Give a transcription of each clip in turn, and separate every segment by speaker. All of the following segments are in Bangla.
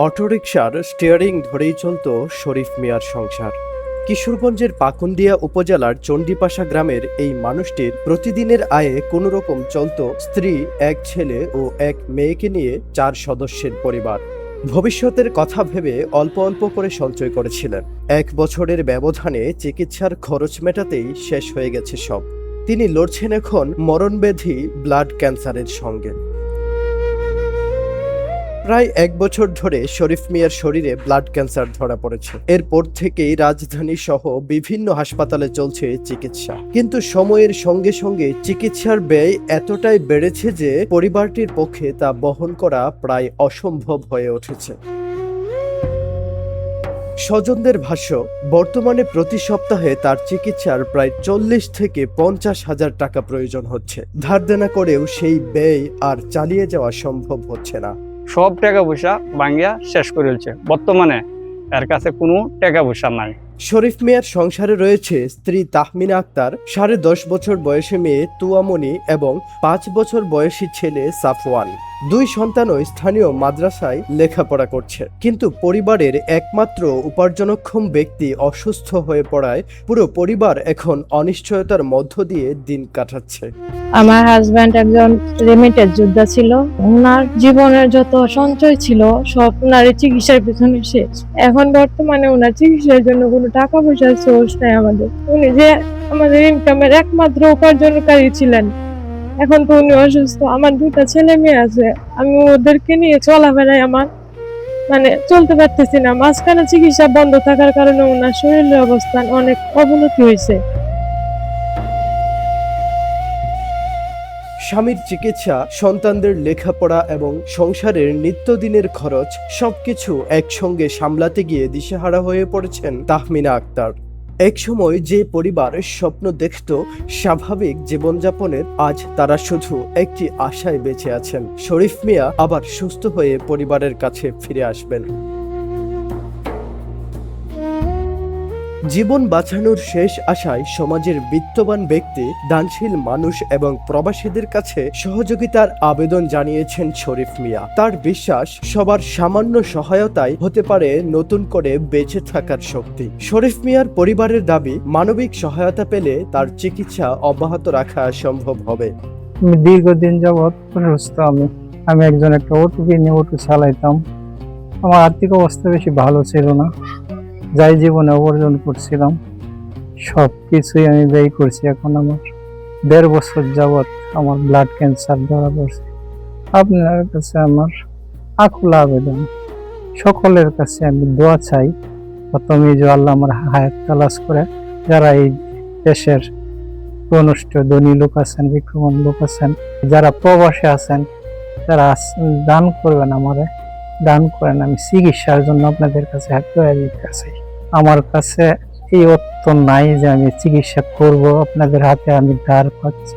Speaker 1: অটোরিকশার স্টিয়ারিং ধরেই চলত শরীফ মিয়ার সংসার। কিশোরগঞ্জের পাকুন্দিয়া উপজেলার চণ্ডীপাশা গ্রামের এই মানুষটির প্রতিদিনের আয়ে কোনো রকম চলত স্ত্রী, এক ছেলে ও এক মেয়েকে নিয়ে 4 সদস্যের পরিবার। ভবিষ্যতের কথা ভেবে অল্প অল্প করে সঞ্চয় করেছিলেন। 1 বছরের ব্যবধানে চিকিৎসার খরচ মেটাতেই শেষ হয়ে গেছে সব। তিনি লড়ছেন এখন মরণব্যাধি ব্লাড ক্যান্সারের সঙ্গে। প্রায় 1 বছর ধরে শরীফ মিয়ার শরীরে ব্লাড ক্যান্সার ধরা পড়েছে। এরপর থেকেই রাজধানী সহ বিভিন্ন হাসপাতালে চলছে চিকিৎসা, কিন্তু সময়ের সঙ্গে সঙ্গে চিকিৎসার ব্যয় এতটাই বেড়েছে যে পরিবারটির পক্ষে তা বহন করা প্রায় অসম্ভব হয়ে উঠেছে। স্বজনদের ভাষ্য, বর্তমানে প্রতি সপ্তাহে তার চিকিৎসার প্রায় 40 থেকে 50 হাজার টাকা প্রয়োজন হচ্ছে। ধার দেনা করেও সেই ব্যয় আর চালিয়ে যাওয়া সম্ভব হচ্ছে না।
Speaker 2: সব টাকা পয়সা ভাঙ্গিয়া শেষ করে ফেলছে। বর্তমানে এর কাছে কোনো টাকা পয়সা নাই।
Speaker 1: শরীফ মিয়ার সংসারে রয়েছে স্ত্রী তাহমিনা আক্তার, 10.5 বছর বয়সী মেয়ে তুয়ামনি এবং 5 বছর বয়সী ছেলে সাফওয়ান। 2 সন্তানও স্থানীয় মাদ্রাসায় লেখাপড়া করছে, কিন্তু পরিবারের একমাত্র উপার্জনক্ষম ব্যক্তি অসুস্থ হয়ে পড়ায় পুরো পরিবার এখন অনিশ্চয়তার মধ্য দিয়ে দিন কাটাচ্ছে।
Speaker 3: আমার হাজব্যান্ড একজন রেমিটেড যোদ্ধা ছিল। ওনার জীবনের যত সঞ্চয় ছিল সব ওনার চিকিৎসার পিছনে শেষ। এখন বর্তমানে ওনার চিকিৎসার জন্য কোনো টাকা পয়সার সোর্স নাই আমাদের। উনি যে আমাদের ইনকামের একমাত্র উপার্জনকারী ছিলেন, এখন তো উনি অসুস্থ। আমার 2টা ছেলে মেয়ে আছে, আমি ওদেরকে নিয়ে চলাফেরায় আমার চলতে পারতেছি না। মাঝখানে চিকিৎসা বন্ধ থাকার কারণে ওনার শরীরের অবস্থান অনেক অবনতি হয়েছে।
Speaker 1: স্বামীর চিকিৎসা, সন্তানদের লেখাপড়া এবং সংসারের নিত্যদিনের খরচ সবকিছু একসঙ্গে সামলাতে গিয়ে দিশেহারা হয়ে পড়েছেন তাহমিনা আক্তার। একসময় যে পরিবারের স্বপ্ন দেখত স্বাভাবিক জীবনযাপনের, আজ তারা শুধু একটি আশায় বেঁচে আছেন, শরীফ মিয়া আবার সুস্থ হয়ে পরিবারের কাছে ফিরে আসবেন। জীবন বাঁচানোর শেষ আশায় সমাজের বিত্তবান ব্যক্তি, দানশীল মানুষ এবং প্রবাসীদের কাছে সহযোগিতার আবেদন জানিয়েছেন শরীফ মিয়া। তার বিশ্বাস, সবার সামান্য সহায়তায় হতে পারে নতুন করে বেঁচে থাকার শক্তি। শরীফ মিয়ার পরিবারের দাবি, মানবিক সহায়তা পেলে তার চিকিৎসা অব্যাহত রাখা সম্ভব হবে।
Speaker 4: দীর্ঘদিন যাবৎ অসুস্থ। আমি একজন একটা অটো কিনে অটো চালাইতাম। আমার আর্থিক অবস্থা বেশি ভালো ছিল না। যাই জীবনে উপার্জন করছিলাম সব কিছুই আমি ব্যয় করছি। এখন আমার 1.5 বছর যাবৎ আমার ব্লাড ক্যান্সার ধরা পড়ছে। আপনার কাছে আমার আকুল আবেদন, সকলের কাছে আমি দোয়া চাই। প্রথমে যে আল্লাহ আমার হায়াত তালাশ করে, যারা এই দেশের অনুষ্ঠ ধনী লোক আছেন, বিক্ষমান লোক আছেন, যারা প্রবাসে আছেন, যারা দান করবেন, আমারে দান করেন। আমি চিকিৎসার জন্য আপনাদের কাছে হাত দিতে আছি। আমার কাছে এই অর্থ নাই যে আমি চিকিৎসা করব, আপনাদের হাতে আমি ধার পাচ্ছি।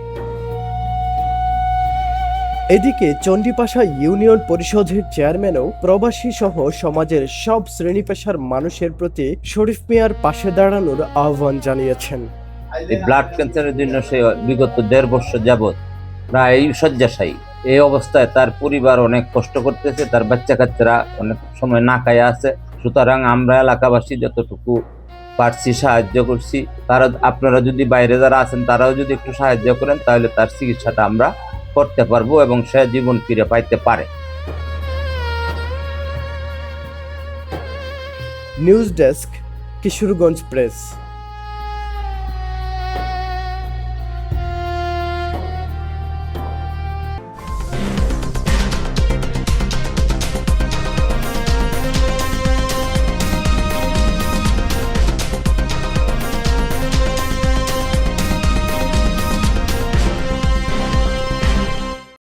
Speaker 1: এদিকে চণ্ডীপাশা ইউনিয়ন পরিষদের চেয়ারম্যানও প্রবাসী সহ সমাজের সব শ্রেণী পেশার মানুষের প্রতি শরীফ মিয়ার পাশে দাঁড়ানোর আহ্বান জানিয়েছেন।
Speaker 5: এই ব্লাড ক্যান্সারের জন্য সে বিগত 1.5 বছর যাবৎ প্রায় শয্যাশায়ী। এই অবস্থায় তার পরিবার অনেক কষ্ট করতেছে, তার বাচ্চা কাচ্চারা অনেক সময় না খায়া আছে। সুতরাং আমরা এলাকাবাসী যতটুকু পারছি সাহায্য করছি। তারা, আপনারা যদি বাইরে যারা আছেন তারাও যদি একটু সাহায্য করেন, তাহলে তার চিকিৎসাটা আমরা করতে পারবো এবং সে জীবন ফিরে পাইতে পারে।
Speaker 1: News desk, Kishoreganj press.